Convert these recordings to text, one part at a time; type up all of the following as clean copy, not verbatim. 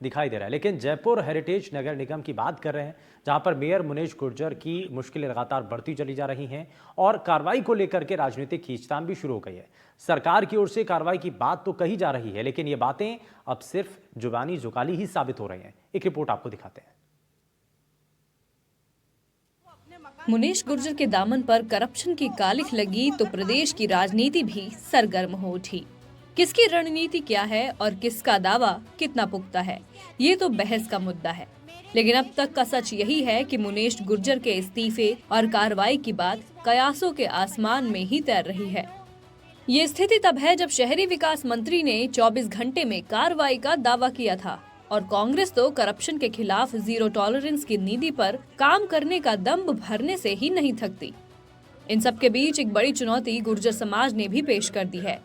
दिखाई दे रहा है। लेकिन जयपुर हेरिटेज नगर निगम की बात कर रहे हैं, जहां पर मेयर मुनीश गुर्जर की मुश्किलें लगातार बढ़ती चली जा रही हैं और कार्रवाई को लेकर के राजनीतिक खींचतान भी शुरू हो गई है। सरकार की ओर से कार्रवाई की बात तो कही जा रही है, लेकिन ये बातें अब सिर्फ जुबानी जुगाली ही साबित हो रही हैं। एक रिपोर्ट आपको दिखाते हैं। मुनीश गुर्जर के दामन पर करप्शन की कालिख लगी तो प्रदेश की राजनीति भी सरगर्म हो उठी। किसकी रणनीति क्या है और किसका दावा कितना पुख्ता है, ये तो बहस का मुद्दा है। लेकिन अब तक का सच यही है कि मुनीश गुर्जर के इस्तीफे और कार्रवाई की बात कयासों के आसमान में ही तैर रही है। ये स्थिति तब है जब शहरी विकास मंत्री ने 24 घंटे में कार्रवाई का दावा किया था और कांग्रेस तो करप्शन के खिलाफ जीरो टॉलरेंस की नीति पर काम करने का दम्भ भरने से ही नहीं थकती। इन सब के बीच एक बड़ी चुनौती गुर्जर समाज ने भी पेश कर दी है।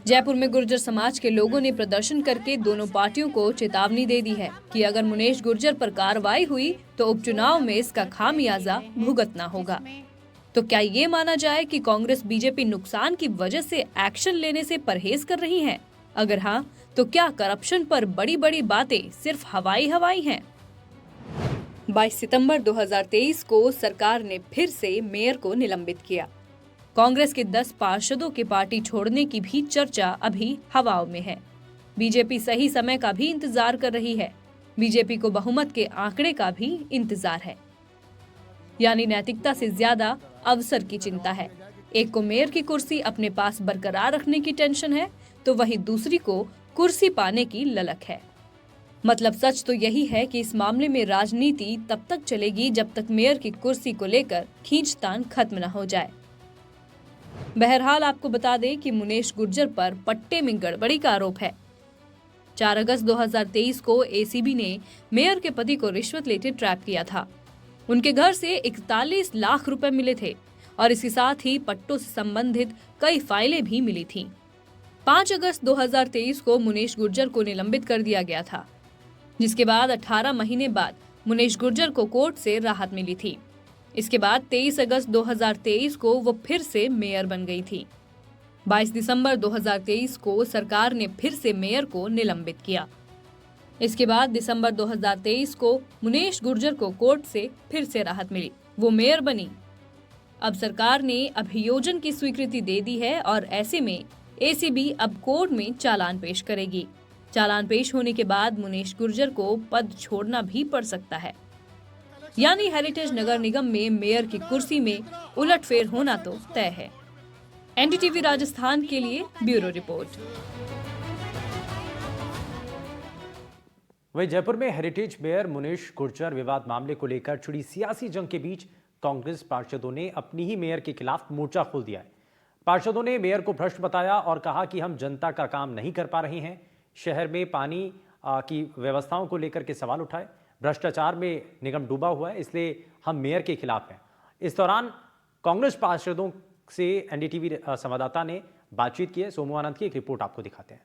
जयपुर में गुर्जर समाज के लोगों ने प्रदर्शन करके दोनों पार्टियों को चेतावनी दे दी है कि अगर मुनीश गुर्जर पर कार्रवाई हुई तो उपचुनाव में इसका खामियाजा भुगतना होगा। तो क्या ये माना जाए कि कांग्रेस बीजेपी नुकसान की वजह से एक्शन लेने से परहेज कर रही है? अगर हाँ, तो क्या करप्शन पर बड़ी बड़ी बातें सिर्फ हवाई हैं? 22 सितंबर 2023 को सरकार ने फिर से मेयर को निलंबित किया। कांग्रेस के 10 पार्षदों के पार्टी छोड़ने की भी चर्चा अभी हवाओं में है। बीजेपी सही समय का भी इंतजार कर रही है। बीजेपी को बहुमत के आंकड़े का भी इंतजार है, यानी नैतिकता से ज्यादा अवसर की चिंता है। एक को मेयर की कुर्सी अपने पास बरकरार रखने की टेंशन है, तो वहीं दूसरी को कुर्सी पाने की ललक है। मतलब सच तो यही है कि इस मामले में राजनीति तब तक चलेगी जब तक मेयर की कुर्सी को लेकर खींचतान खत्म न हो जाए। बहरहाल आपको बता दें कि मुनीश गुर्जर पर पट्टे में गड़बड़ी का आरोप है। 4 अगस्त 2023 को एसीबी ने मेयर के पति को रिश्वत लेते ट्रैप किया था। उनके घर से 41 लाख रुपए मिले थे और इसके साथ ही पट्टों से संबंधित कई फाइलें भी मिली थीं। 5 अगस्त 2023 को मुनीश गुर्जर को निलंबित कर दिया गया था, जिसके बाद 18 महीने बाद मुनीश गुर्जर को कोर्ट से राहत मिली थी। इसके बाद 23 अगस्त 2023 को वो फिर से मेयर बन गई थी। 22 दिसंबर 2023 को सरकार ने फिर से मेयर को निलंबित किया। इसके बाद दिसंबर 2023 को मुनीश गुर्जर को कोर्ट से फिर से राहत मिली, वो मेयर बनी। अब सरकार ने अभियोजन की स्वीकृति दे दी है और ऐसे में एसीबी अब कोर्ट में चालान पेश करेगी। चालान पेश होने के बाद मुनीश गुर्जर को पद छोड़ना भी पड़ सकता है, यानी हेरिटेज नगर निगम में मेयर की कुर्सी में उलटफेर होना तो तय है। एनडीटीवी राजस्थान के लिए ब्यूरो रिपोर्ट। वहीं जयपुर में हेरिटेज मेयर मुनीश गुर्जर विवाद मामले को लेकर छिड़ी सियासी जंग के बीच कांग्रेस पार्षदों ने अपनी ही मेयर के खिलाफ मोर्चा खोल दिया है। पार्षदों ने मेयर को भ्रष्ट बताया और कहा कि हम जनता का काम नहीं कर पा रहे हैं। शहर में पानी की व्यवस्थाओं को लेकर के सवाल उठाए। भ्रष्टाचार में निगम डूबा हुआ है, इसलिए हम मेयर के खिलाफ हैं। इस दौरान कांग्रेस पार्षदों से एनडीटीवी संवाददाता ने बातचीत की है। सोमू आनंद की एक रिपोर्ट आपको दिखाते हैं।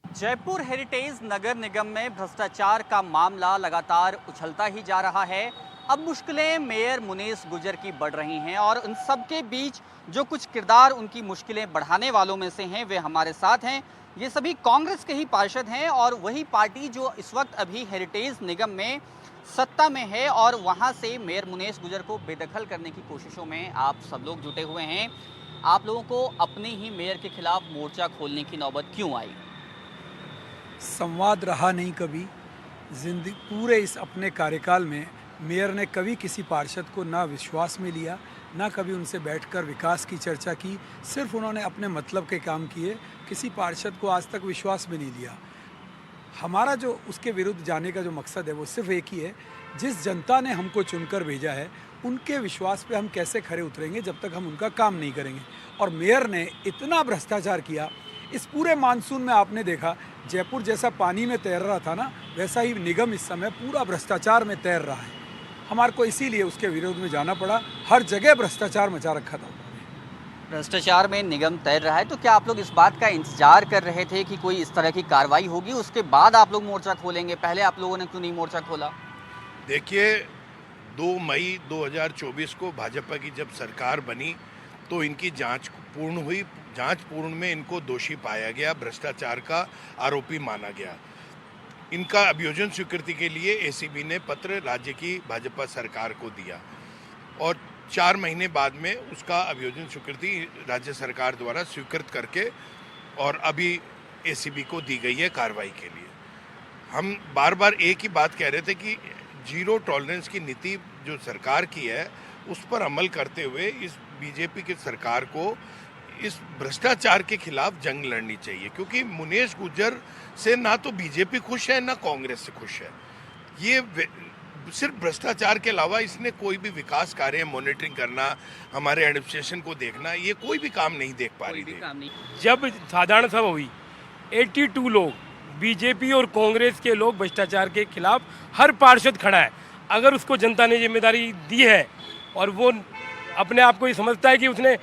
जयपुर हेरिटेज नगर निगम में भ्रष्टाचार का मामला लगातार उछलता ही जा रहा है। अब मुश्किलें मेयर मुनीश गुर्जर की बढ़ रही हैं और उन सब के बीच जो कुछ किरदार उनकी मुश्किलें बढ़ाने वालों में से हैं वे हमारे साथ हैं। ये सभी कांग्रेस के ही पार्षद हैं और वही पार्टी जो इस वक्त अभी हेरिटेज निगम में सत्ता में है और वहाँ से मेयर मुनीश गुर्जर को बेदखल करने की कोशिशों में आप सब लोग जुटे हुए हैं। आप लोगों को अपने ही मेयर के खिलाफ मोर्चा खोलने की नौबत क्यों आई? संवाद रहा नहीं कभी जिंदगी पूरे इस अपने कार्यकाल में। मेयर ने कभी किसी पार्षद को ना विश्वास में लिया, ना कभी उनसे बैठकर विकास की चर्चा की। सिर्फ उन्होंने अपने मतलब के काम किए, किसी पार्षद को आज तक विश्वास में नहीं लिया। हमारा जो उसके विरुद्ध जाने का जो मकसद है वो सिर्फ एक ही है, जिस जनता ने हमको चुनकर भेजा है उनके विश्वास पे हम कैसे खरे उतरेंगे जब तक हम उनका काम नहीं करेंगे। और मेयर ने इतना भ्रष्टाचार किया, इस पूरे मानसून में आपने देखा जयपुर जैसा पानी में तैर रहा था ना, वैसा ही निगम इस समय पूरा भ्रष्टाचार में तैर रहा है। हमारे को इसीलिए उसके विरोध में जाना पड़ा। हर जगह भ्रष्टाचार मचा रखा था। भ्रष्टाचार में निगम तैर रहा है, तो क्या आप लोग इस बात का इंतजार कर रहे थे कि कोई इस तरह की कार्रवाई होगी, उसके बाद आप लोग मोर्चा खोलेंगे? पहले आप लोगों ने क्यों नहीं मोर्चा खोला? देखिए, 2 मई 2024 को भाजपा की जब सरकार बनी तो इनकी जांच पूर्ण हुई, जांच पूर्ण में इनको दोषी पाया गया, भ्रष्टाचार का आरोपी माना गया। इनका अभियोजन स्वीकृति के लिए एसीबी ने पत्र राज्य की भाजपा सरकार को दिया और 4 महीने बाद में उसका अभियोजन स्वीकृति राज्य सरकार द्वारा स्वीकृत करके और अभी एसीबी को दी गई है कार्रवाई के लिए। हम बार बार एक ही बात कह रहे थे कि जीरो टॉलरेंस की नीति जो सरकार की है उस पर अमल करते हुए इस बीजेपी की सरकार को इस भ्रष्टाचार के खिलाफ जंग लड़नी चाहिए, क्योंकि मुनेश गुर्जर से ना तो बीजेपी खुश है ना कांग्रेस से खुश है। ये सिर्फ भ्रष्टाचार के अलावा इसने कोई भी विकास कार्य, मॉनिटरिंग करना, हमारे एडमिनिस्ट्रेशन को देखना, ये कोई भी काम नहीं देख पा रही थी। जब साधारण सभा हुई 82 लोग बीजेपी और कांग्रेस के लोग भ्रष्टाचार के खिलाफ, हर पार्षद खड़ा है। अगर उसको जनता ने जिम्मेदारी दी है और वो अपने आप को ये समझता है कि उसने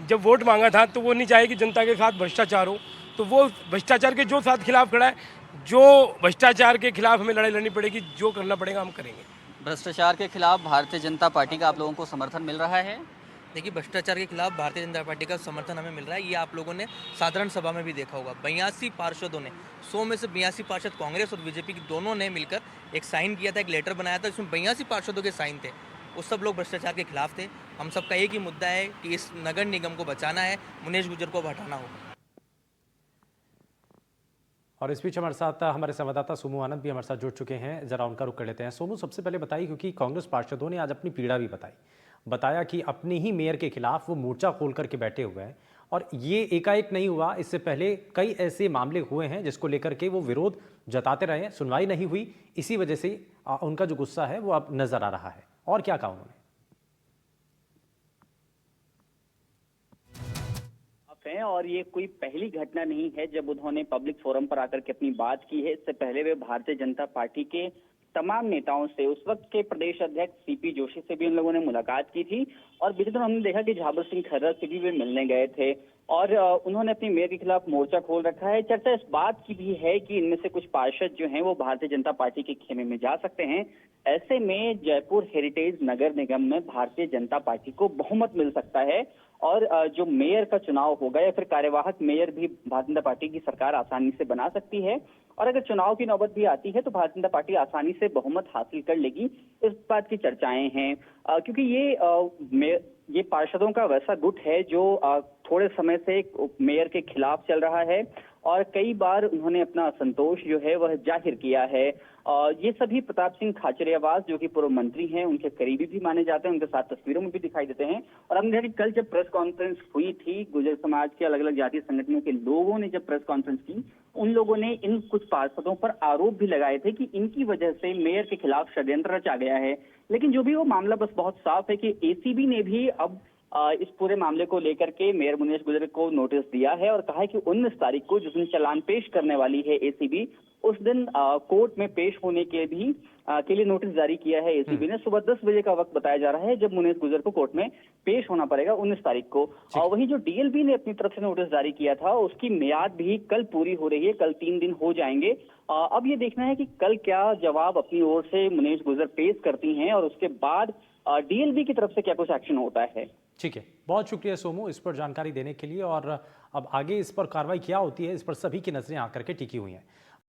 जब वोट मांगा था तो वो नहीं चाहे कि जनता के साथ भ्रष्टाचार हो, तो वो भ्रष्टाचार के जो साथ खिलाफ खड़ा है, जो भ्रष्टाचार के खिलाफ हमें लड़ाई लड़नी पड़ेगी, जो करना पड़ेगा हम करेंगे। भ्रष्टाचार के खिलाफ भारतीय जनता पार्टी का आप लोगों को समर्थन मिल रहा है? देखिए, भ्रष्टाचार के खिलाफ भारतीय जनता पार्टी का समर्थन हमें मिल रहा है। ये आप लोगों ने साधारण सभा में भी देखा होगा। 82 पार्षदों ने, 100 में से 82 पार्षद कांग्रेस और बीजेपी की दोनों ने मिलकर एक साइन किया था, एक लेटर बनाया था, जिसमें 82 पार्षदों के साइन थे। वो सब लोग भ्रष्टाचार के खिलाफ थे। हम सबका एक ही मुद्दा है कि इस नगर निगम को बचाना है, मुनेश गुर्जर को हटाना होगा। और इस बीच हमारे साथ हमारे संवाददाता सोमू आनंद भी हमारे साथ जुड़ चुके हैं। जरा उनका रुख कर लेते हैं। सोमू, सबसे पहले बताइए, क्योंकि कांग्रेस पार्षदों ने आज अपनी पीड़ा भी बताया कि अपने ही मेयर के खिलाफ वो मोर्चा खोल करके बैठे हुए हैं और ये एकाएक नहीं हुआ। इससे पहले कई ऐसे मामले हुए हैं जिसको लेकर के वो विरोध जताते रहे, सुनवाई नहीं हुई। इसी वजह से उनका जो गुस्सा है वो अब नजर आ रहा है। और क्या कहा उन्होंने? हैं और ये कोई पहली घटना नहीं है जब उन्होंने पब्लिक फोरम पर आकर के अपनी बात की है। इससे पहले वे भारतीय जनता पार्टी के तमाम नेताओं से, उस वक्त के प्रदेश अध्यक्ष सीपी जोशी से भी उन लोगों ने मुलाकात की थी और बीते दिन हमने देखा कि झाबर सिंह खर्रा से भी वे मिलने गए थे और उन्होंने अपनी मेयर के खिलाफ मोर्चा खोल रखा है। चर्चा इस बात की भी है कि इनमें से कुछ पार्षद जो हैं वो भारतीय जनता पार्टी के खेमे में जा सकते हैं। ऐसे में जयपुर हेरिटेज नगर निगम में भारतीय जनता पार्टी को बहुमत मिल सकता है और जो मेयर का चुनाव होगा या फिर कार्यवाहक मेयर भी भारतीय जनता पार्टी की सरकार आसानी से बना सकती है और अगर चुनाव की नौबत भी आती है तो भारतीय जनता पार्टी आसानी से बहुमत हासिल कर लेगी। इस बात की चर्चाएं हैं क्योंकि ये पार्षदों का वैसा गुट है जो थोड़े समय से मेयर के खिलाफ चल रहा है और कई बार उन्होंने अपना असंतोष जो है वह जाहिर किया है। ये सभी प्रताप सिंह खाचरियावास जो कि पूर्व मंत्री हैं, उनके करीबी भी माने जाते हैं, उनके साथ तस्वीरों में भी दिखाई देते हैं। और हमने देखा कि कल जब प्रेस कॉन्फ्रेंस हुई थी, गुर्जर समाज के अलग अलग जातीय संगठनों के लोगों ने जब प्रेस कॉन्फ्रेंस की, उन लोगों ने इन कुछ पार्षदों पर आरोप भी लगाए थे कि इनकी वजह से मेयर के खिलाफ षड्यंत्र रचा गया है। लेकिन जो भी वो मामला बस बहुत साफ है कि एसीबी ने भी अब इस पूरे मामले को लेकर के मेयर मुनेश गुर्जर को नोटिस दिया है और कहा है कि 19 तारीख को जिस दिन चालान पेश करने वाली है एसीबी, उस दिन कोर्ट में पेश होने के लिए नोटिस जारी किया है एसीबी ने। सुबह 10 बजे का वक्त बताया जा रहा है जब मुनेश गुर्जर को कोर्ट में पेश होना पड़ेगा 19 तारीख को। और वही जो डीएलबी ने अपनी तरफ से नोटिस जारी किया था उसकी मियाद भी कल पूरी हो रही है, कल 3 दिन हो जाएंगे। अब ये देखना है कि कल क्या जवाब अपनी ओर से मुनेश गुर्जर पेश करती हैं और उसके बाद डीएलबी की तरफ से क्या कुछ एक्शन होता है। ठीक है, बहुत शुक्रिया सोमू इस पर जानकारी देने के लिए। और अब आगे इस पर कार्रवाई क्या होती है, इस पर सभी की नजरें आकर के टिकी हुई हैं।